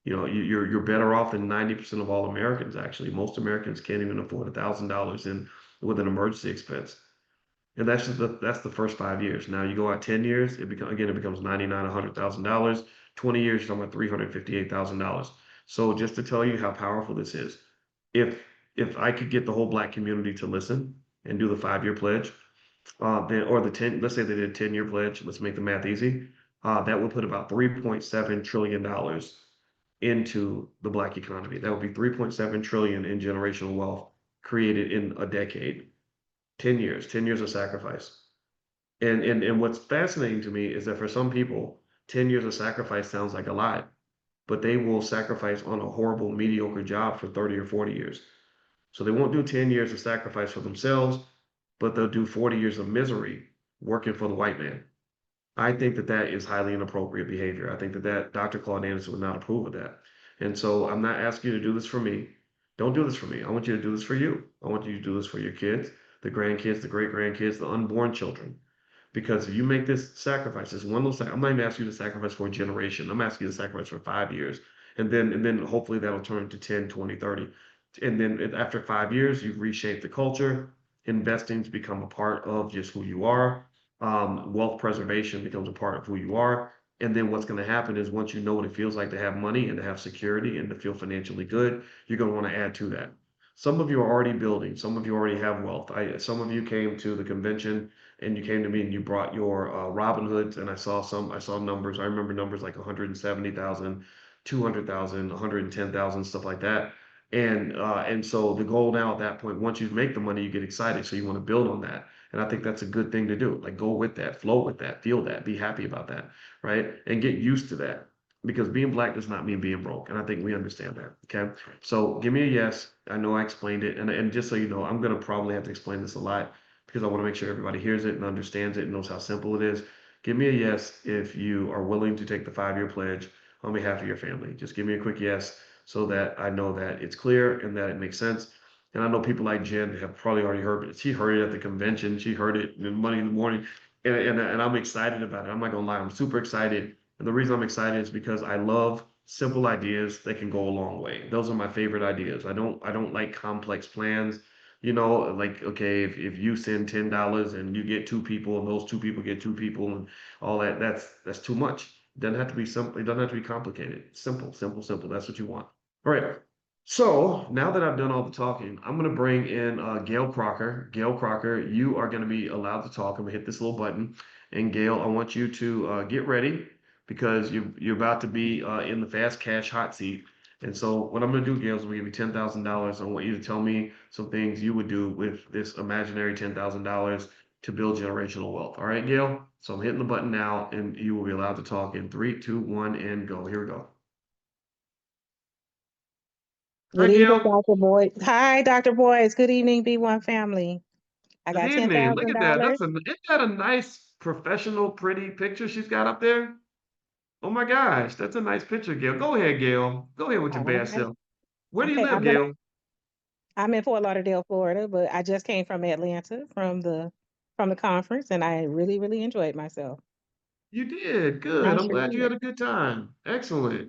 You're better off than 90% of all Americans, actually. Most Americans can't even afford $1,000 in with an emergency expense. And that's the first 5 years. Now you go out 10 years, it becomes 99, $100,000. 20 years, you're talking about $358,000. So just to tell you how powerful this is, if if I could get the whole black community to listen and do the 5 year pledge, then or the 10, let's say they did a 10-year pledge, let's make the math easy. That would put about $3.7 trillion into the black economy. That would be 3.7 trillion in generational wealth created in a decade. 10 years of sacrifice. And what's fascinating to me is that for some people, 10 years of sacrifice sounds like a lot, but they will sacrifice on a horrible, mediocre job for 30 or 40 years. So they won't do 10 years of sacrifice for themselves, but they'll do 40 years of misery working for the white man. I think that that is highly inappropriate behavior. I think that Dr. Claude Anderson would not approve of that. And so I'm not asking you to do this for me. Don't do this for me. I want you to do this for you. I want you to do this for your kids, the grandkids, the great grandkids, the unborn children. Because if you make this sacrifice, this one little I'm not even asking you to sacrifice for a generation. I'm asking you to sacrifice for 5 years. And then hopefully that'll turn to 10, 20, 30. And then after 5 years, you've reshaped the culture. Investing's become a part of just who you are. Wealth preservation becomes a part of who you are. And then what's going to happen is once you know what it feels like to have money and to have security and to feel financially good, you're going to want to add to that. Some of you are already building. Some of you already have wealth. Some of you came to the convention and you came to me and you brought your Robinhoods, and I saw numbers. I remember numbers like 170,000, 200,000, 110,000, stuff like that. And so the goal now at that point, once you make the money, you get excited, so you want to build on that. And I think that's a good thing to do. Like go with that, flow with that, feel that, be happy about that, right? And get used to that. Because being black does not mean being broke. And I think we understand that. Okay. So give me a yes. I know I explained it. And just so you know, I'm gonna probably have to explain this a lot because I want to make sure everybody hears it and understands it and knows how simple it is. Give me a yes if you are willing to take the 5 year pledge on behalf of your family. Just give me a quick yes so that I know that it's clear and that it makes sense. And I know people like Jen have probably already heard it. She heard it at the convention. She heard it in Money in the Morning. And I'm excited about it. I'm not gonna lie, I'm super excited. And the reason I'm excited is because I love simple ideas that can go a long way. Those are my favorite ideas. I don't like complex plans. Like okay, if you send $10 and you get two people and those two people get two people and all that, that's too much. It doesn't have to be simple. It doesn't have to be complicated. Simple, simple, simple. That's what you want. All right. So now that I've done all the talking, I'm gonna bring in Gail Crocker. Gail Crocker, you are gonna be allowed to talk. I'm gonna hit this little button, and Gail, I want you to get ready because you're about to be in the fast cash hot seat. And so what I'm gonna do, Gail, is I'm gonna give you $10,000. I want you to tell me some things you would do with this imaginary $10,000 to build generational wealth. All right, Gail. So I'm hitting the button now, and you will be allowed to talk in three, two, one, and go. Here we go. Hi, Good evening, Gail. Dr. Boyd. Hi, Dr. Boyce. Good evening, B1 family. I Good got evening. Look at that. $10,000. Isn't that a nice, professional, pretty picture she's got up there? Oh my gosh, that's a nice picture, Gail. Go ahead, Gail. Go ahead with your All best right. self. Where do you Okay, live, Gail? I'm in Fort Lauderdale, Florida, but I just came from Atlanta from the conference and I really, really enjoyed myself. You did. I Good. I'm sure glad you did. had a good time. Excellent.